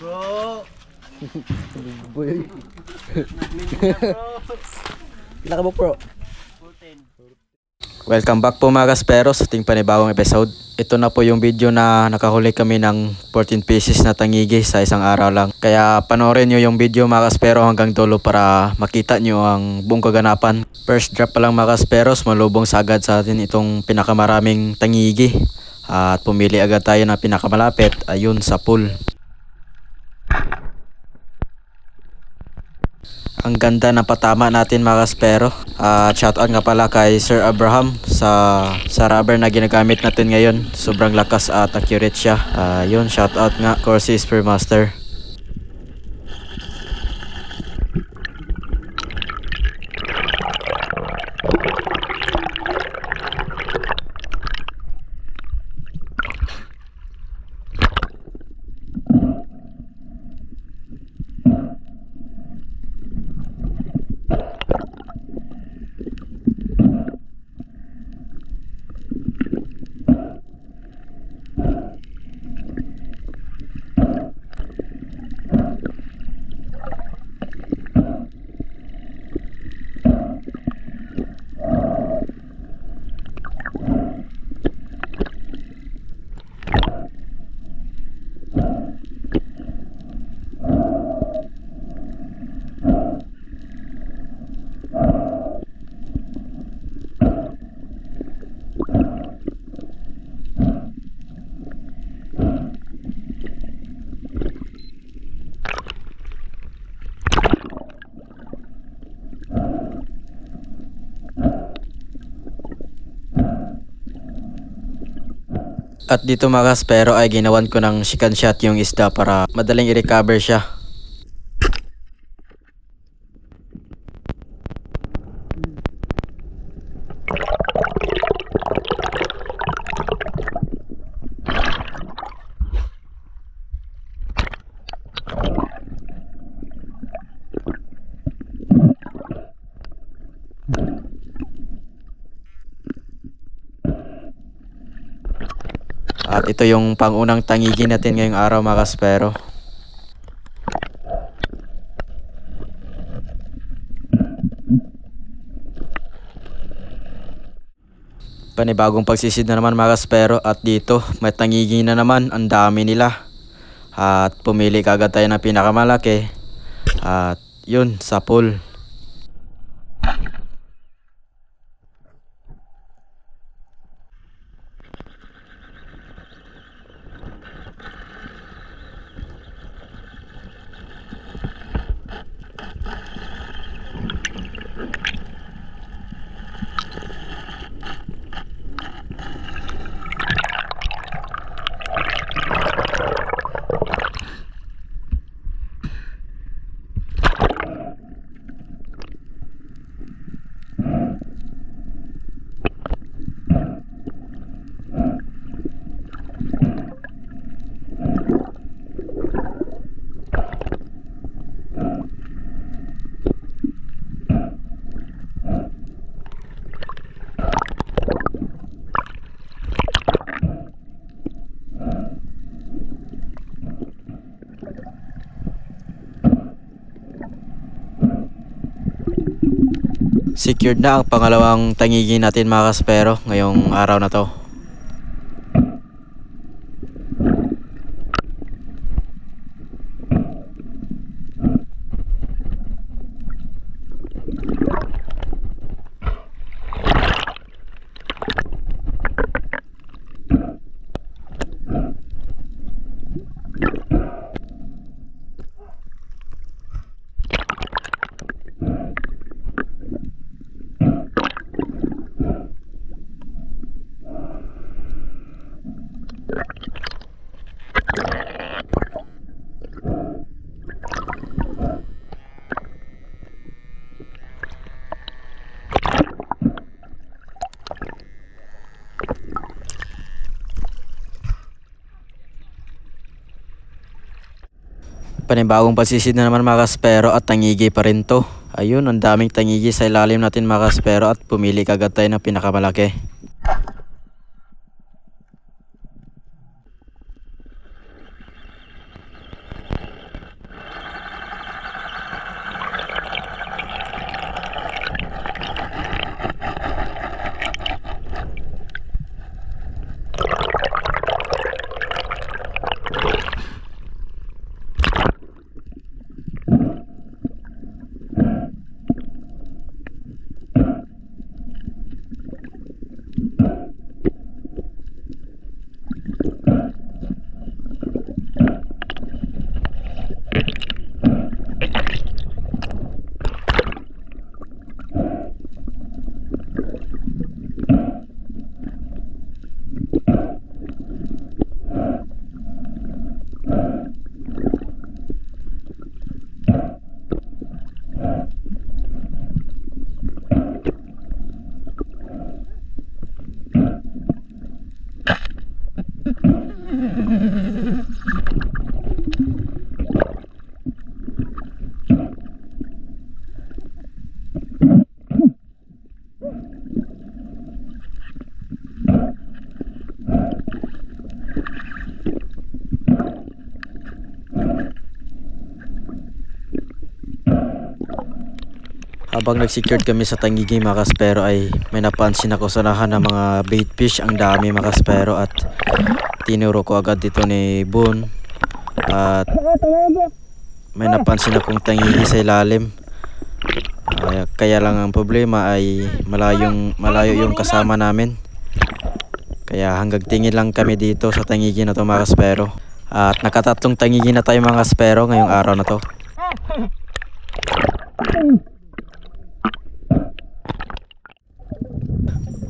Bro! Boy. Nag-limit na bro! Pila ka mo bro? 14. Welcome back po mga kaspero sa ating panibagong episode. Ito na po yung video na nakahuli kami ng 14 pieces na tangigi sa isang araw lang. Kaya panoorin nyo yung video mga kaspero hanggang dulo para makita nyo ang buong kaganapan. First drop pa lang mga kasperos, malubong sagad sa atin itong pinakamaraming tangigi. At pumili agad tayo ng pinakamalapit, ayun sa pool. Ang ganda ng patama natin mga kaspero. Shoutout nga pala kay Sir Abraham sa rubber na ginagamit natin ngayon. Sobrang lakas at accurate siya. Yun, shoutout nga Corsi Spearmaster. At dito mga kaspero ay ginawan ko ng chicken shot yung isda para madaling i-recover siya. At ito yung pangunang tangigi natin ngayong araw mga kaspero. Panibagong pagsisid na naman mga kaspero. At dito may tangigi na naman. Ang dami nila. At pumili kagad tayo ng pinakamalaki. At yun, sa pool. Secured na ang pangalawang tangigi natin mga kaspero ngayong araw na to. Panibagong pagsisid na naman mga kaspero at tangigi pa rin to. Ayun, ang daming tangigi sa ilalim natin mga kaspero at pumili kagad tayo ng pinakamalaki. Habang nag-secured kami sa Tangigi mga kaspero ay may napansin ako sa unahan ng mga bait fish. Ang dami mga kaspero at tinuro ko agad dito ni Boon. At may napansin akong tangigi sa ilalim. Kaya lang ang problema ay malayo yung kasama namin. Kaya hanggang tingin lang kami dito sa tangigi na to mga kaspero. At nakatatlong tangigi na tayo mga kaspero ngayong araw na to.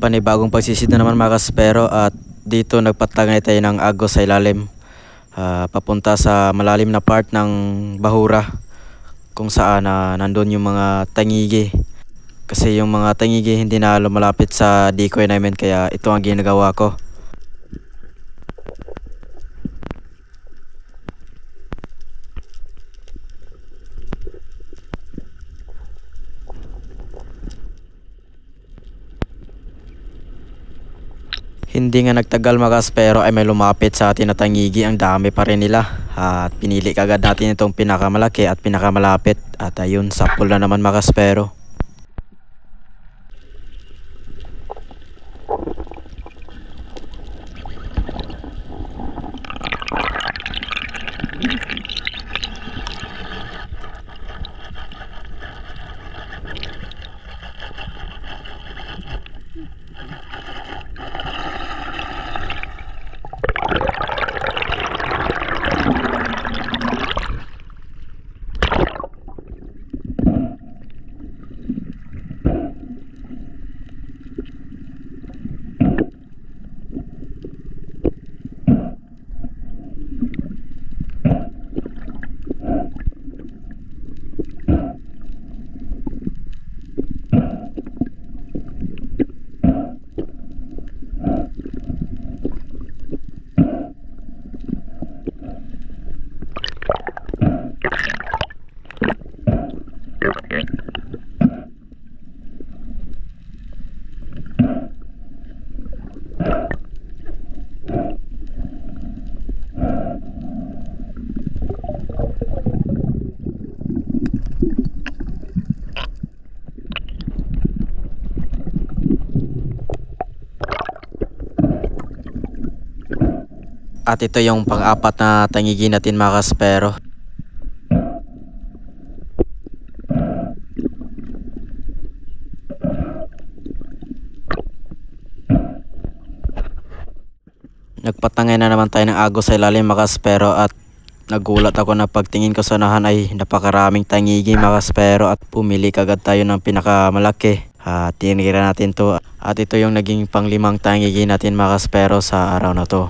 Panibagong pagsisid na naman mga kaspero at dito nagpatangay tayo ng agos sa ilalim. Papunta sa malalim na part ng bahura kung saan nandun yung mga tangigi. Kasi yung mga tangigi hindi na lumalapit sa decoy namin kaya ito ang ginagawa ko. Hindi nga nagtagal mga kaspero ay may lumapit sa atin na tangigi. Ang dami pa rin nila at pinili kagad natin itong pinakamalaki at pinakamalapit. At ayun, sapul na naman mga kaspero. At ito yung pang-apat na tangigi natin mga kaspero. Nagpatangay na naman tayo ng agos sa ilalim mga kaspero at nagulat ako na pagtingin ko sa unahan ay napakaraming tangigi mga kaspero at pumili kagad tayo ng pinakamalaki. Tinira natin to at ito yung naging pang-limang tangigi natin mga kaspero sa araw na to.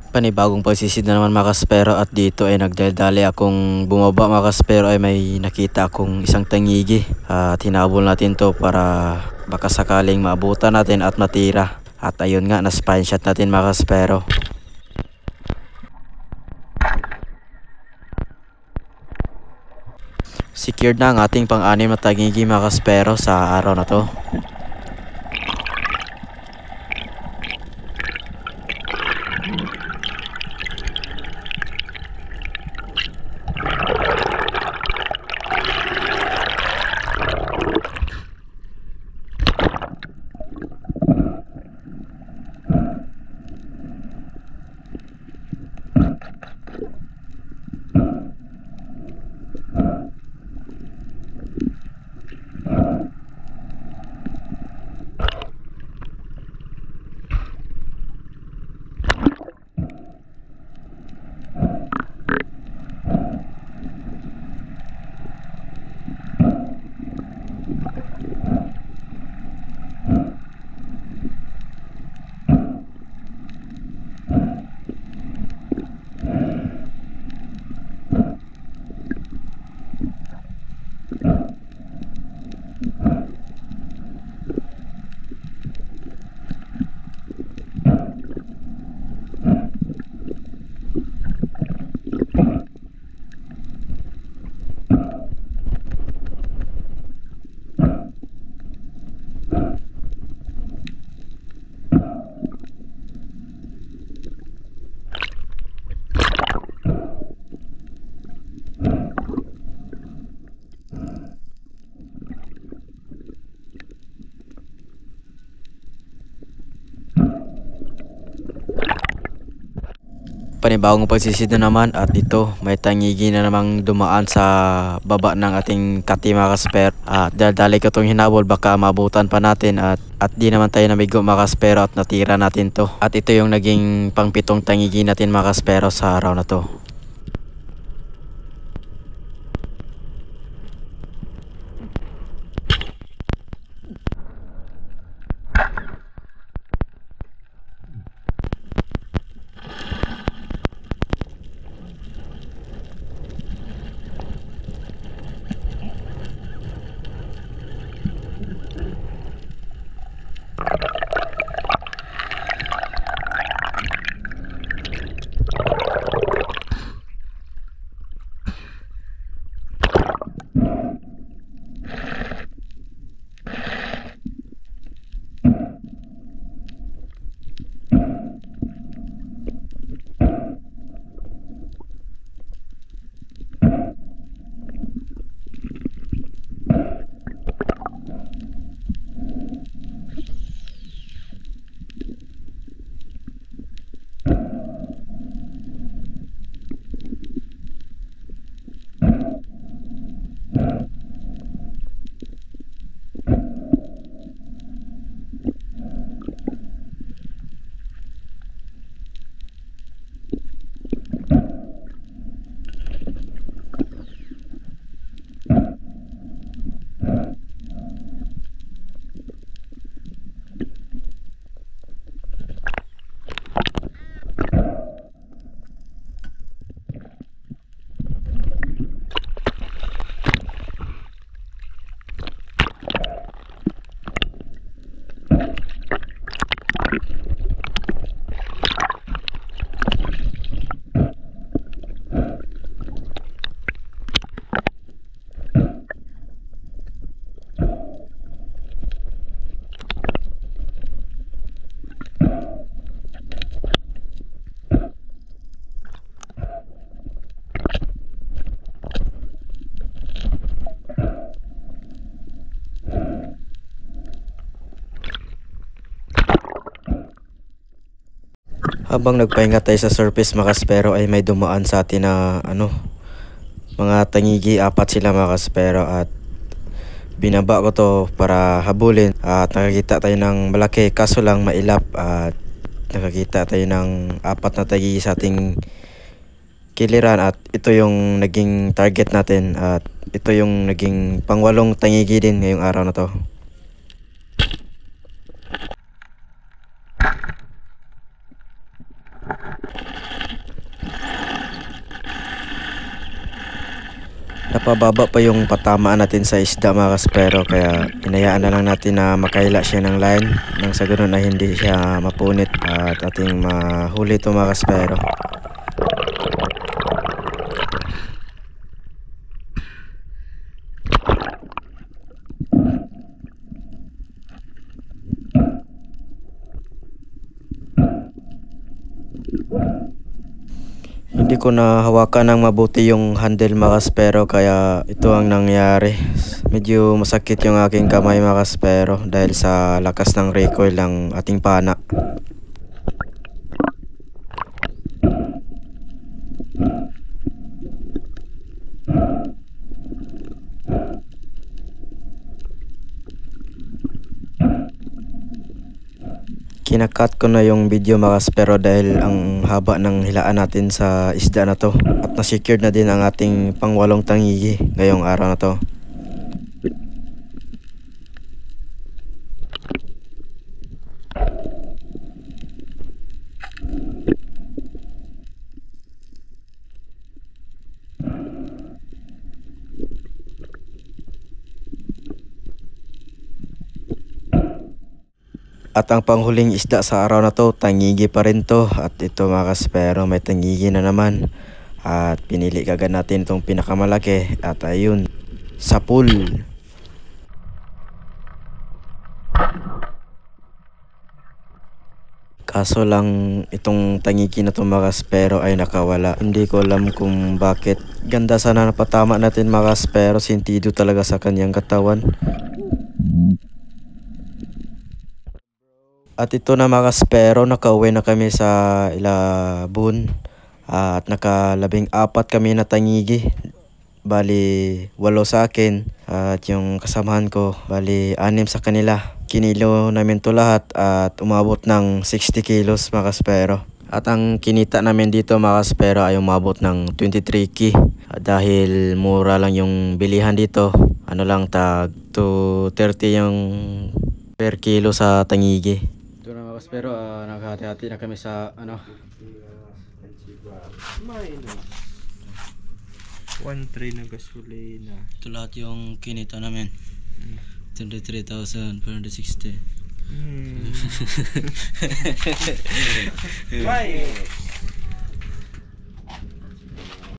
Panibagong pagsisid na naman mga kaspero at dito ay nagdali akong bumaba mga kaspero ay may nakita akong isang tangigi at hinabol natin to para baka sakaling maabutan natin at matira. At ayun nga, na-spine shot natin mga kaspero. Secured na ang ating pang-anim na tangigi mga kaspero sa araw na to. Panibagong pagsisid na naman at ito may tangigi na namang dumaan sa baba ng ating kati mga kaspero. At dali ko itong hinabol, baka mabutan pa natin at di naman tayo namigo mga kaspero at natira natin to. At ito yung naging pangpitong tangigi natin mga kaspero sa araw na to. Habang nagpahinga tayo sa surface mga kaspero ay may dumaan sa atin na mga tangigi, 4 sila mga kaspero, at binaba ko to para habulin at nakakita tayo ng malaki kaso lang mailap at nakakita tayo ng 4 na tangigi sa ating kiliran at ito yung naging target natin at ito yung naging pang-8 tangigi din ngayong araw na to. Napababa pa yung patamaan natin sa isda mga kaspero, kaya inayaan na lang natin na makaila siya ng line nang sa ganun ay hindi siya mapunit at ating mahuli ito mga kaspero. Hindi ko na hawakan ng mabuti yung handle mga kaspero, kaya ito ang nangyari. Medyo masakit yung aking kamay mga kaspero dahil sa lakas ng recoil ng ating pana. Kinakat ko na yung video mga kaspero dahil ang haba ng hilaan natin sa isda na to, at na-secured na din ang ating pangwalong tangigi ngayong araw na to. At ang panghuling isda sa araw na to, tangigi pa rin to. At ito mga kaspero, may tangigi na naman. At pinili kagad natin itong pinakamalaki. At ayun, sa pool. Kaso lang itong tangigi na to mga kaspero ay nakawala. Hindi ko alam kung bakit. Ganda sana napatama natin mga kaspero, sentido talaga sa kanyang katawan. At ito na mga kaspero, nakauwi na kami sa Ilabun. At naka-14 kami na tangigi. Bali 8 sa akin. At yung kasamahan ko, bali 6 sa kanila. Kinilo namin to lahat at umabot ng 60 kilos mga kaspero. At ang kinita namin dito mga kaspero ay umabot ng 23k. Dahil mura lang yung bilihan dito. Ano lang, tag 230 yung per kilo sa tangigi. Ito na mga kaspero, naghati-hati na kami sa ano. 1.3 na gasolina. Ito lahat yung kinita namin. 23,460. Bye!